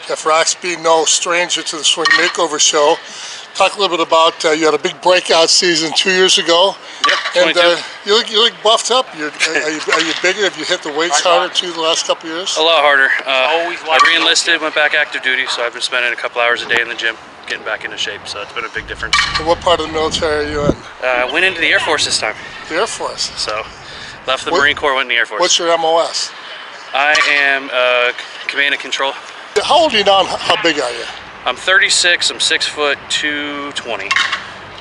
Jeff Roxby, no stranger to the Swing Makeover Show. Talk a little bit about you had a big breakout season 2 years ago. Yep, 22. And you look buffed up. Are you bigger? Have you hit the weights harder too the last couple of years? A lot harder. I re-enlisted, went back active duty, so I've been spending a couple hours a day in the gym, getting back into shape. So it's been a big difference. And what part of the military are you in? I went into the Air Force this time. The Air Force. So left the Marine Corps, went in the Air Force. What's your MOS? I am command and control. How old are you now and how big are you? I'm 36, I'm 6 foot 220,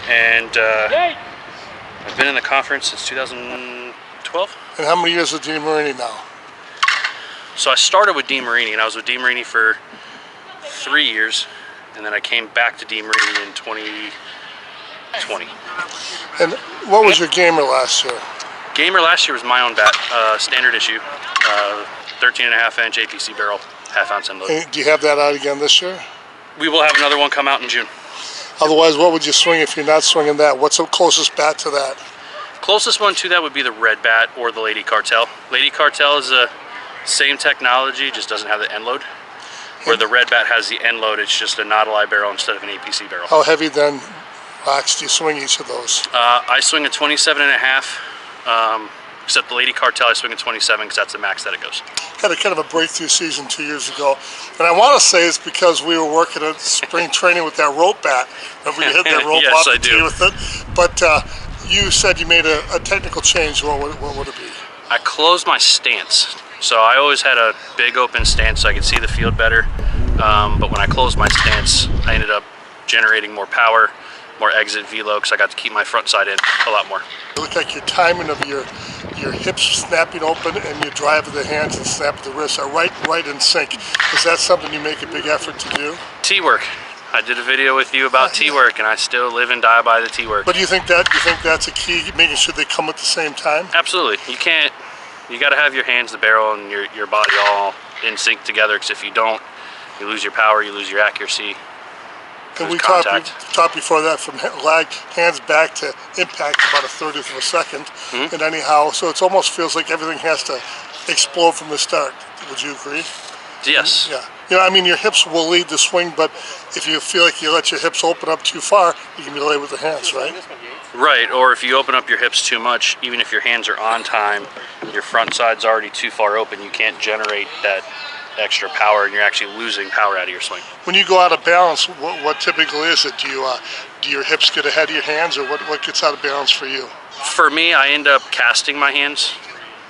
and I've been in the conference since 2012. And how many years with DeMarini now? So I started with DeMarini, and I was with DeMarini for 3 years, and then I came back to DeMarini in 2020. And what was your gamer last year? Gamer last year was my own bat, standard issue, 13.5-inch APC barrel, half-ounce end load. And do you have that out again this year? We will have another one come out in June. Otherwise, what would you swing if you're not swinging that? What's the closest bat to that? Closest one to that would be the Red Bat or the Lady Cartel. Lady Cartel is the same technology, just doesn't have the end load. Where the Red Bat has the end load, it's just a Nautilus barrel instead of an APC barrel. How heavy then, Rox, do you swing each of those? I swing a 27.5. Except the Lady Cartel, I swing a 27 because that's the max that it goes. Had a kind of a breakthrough season 2 years ago, and I want to say it's because we were working at spring training with that rope bat. Remember you hit that rope yes, off I the tee do. with it? But you said you made a technical change. What would it be? I closed my stance. So I always had a big open stance so I could see the field better. But when I closed my stance, I ended up generating more power, more exit velo, because I got to keep my front side in a lot more. It looked like your timing of your hips snapping open and your drive of the hands and snap of the wrists are right in sync. Is that something you make a big effort to do? T-work. I did a video with you about T-work, and I still live and die by the T-work. But do you think that's a key, making sure they come at the same time? Absolutely. You got to have your hands, the barrel, and your body all in sync together, because if you don't, you lose your power, you lose your accuracy. And we talked before that from lag, hands back to impact about a 30th of a second. And anyhow, so it almost feels like everything has to explode from the start. Would you agree? Yes. Yeah. You know, I mean, your hips will lead the swing, but if you feel like you let your hips open up too far, you can be late with the hands, right? Right, or if you open up your hips too much, even if your hands are on time, your front side's already too far open, you can't generate that extra power, and you're actually losing power out of your swing. When you go out of balance, what typically is it? Do your hips get ahead of your hands, or what gets out of balance for you? For me, I end up casting my hands.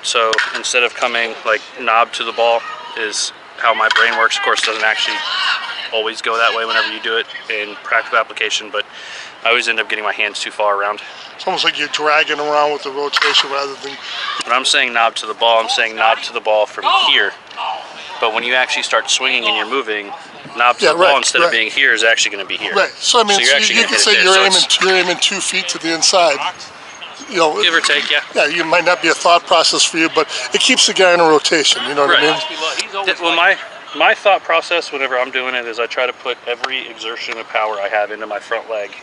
So instead of coming like knob to the ball is how my brain works. Of course, it doesn't actually always go that way whenever you do it in practical application, but I always end up getting my hands too far around. It's almost like you're dragging around with the rotation rather than... When I'm saying knob to the ball, I'm saying knob to the ball from here. But when you actually start swinging and you're moving, knob to the ball instead of being here is actually going to be here. Right. So I mean, you can say you're aiming 2 feet to the inside. You know, give or take, yeah. Yeah, it might not be a thought process for you, but it keeps the guy in a rotation. You know what I mean? Well, my thought process whenever I'm doing it is I try to put every exertion of power I have into my front leg,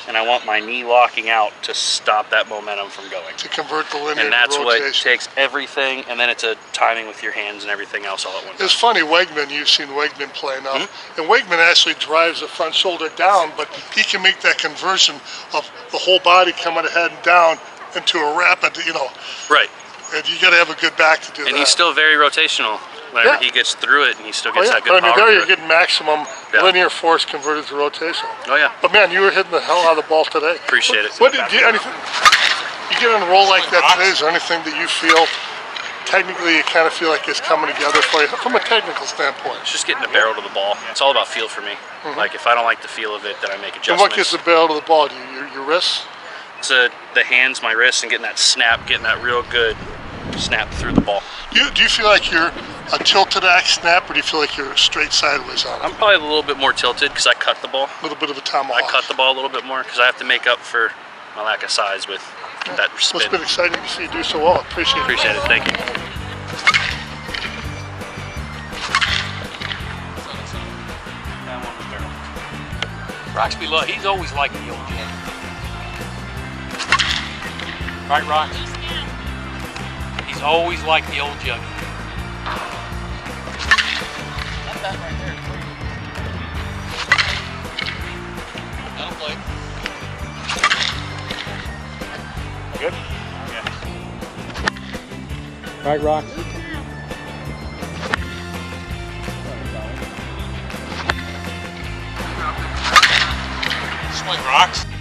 and I want my knee locking out to stop that momentum from going. To convert the linear and that's rotation. what takes everything, and then it's a timing with your hands and everything else all at once. It's funny, Wegman, you've seen Wegman play now, and Wegman actually drives the front shoulder down, but he can make that conversion of the whole body coming ahead and down into a rapid, you know. Right. And you got to have a good back to do that. And he's still very rotational. Whenever he gets through it, and he still gets that good power. I mean, there you're getting maximum linear force converted to rotational. Oh yeah. But man, you were hitting the hell out of the ball today. Appreciate it. You get on a roll like that today, is there anything that you feel technically you kind of feel like it's coming together for you from a technical standpoint? It's just getting the barrel to the ball. It's all about feel for me. Like if I don't like the feel of it, then I make adjustments. And what gets the barrel to the ball? Your wrists? It's the hands, my wrists, and getting that snap, getting that real good snap through the ball. Do you feel like you're a tilted axe snap, or do you feel like you're straight sideways on it? I'm probably a little bit more tilted because I cut the ball. A little bit of a tomahawk. I cut the ball a little bit more because I have to make up for my lack of size with that spin. Well, it's been exciting to see you do so well. Appreciate it. Thank you. Roxby, look, he's always liked the old jug. Right, Rox? He's always liked the old jug. That right there. Right, Rox? Swing, Rocks.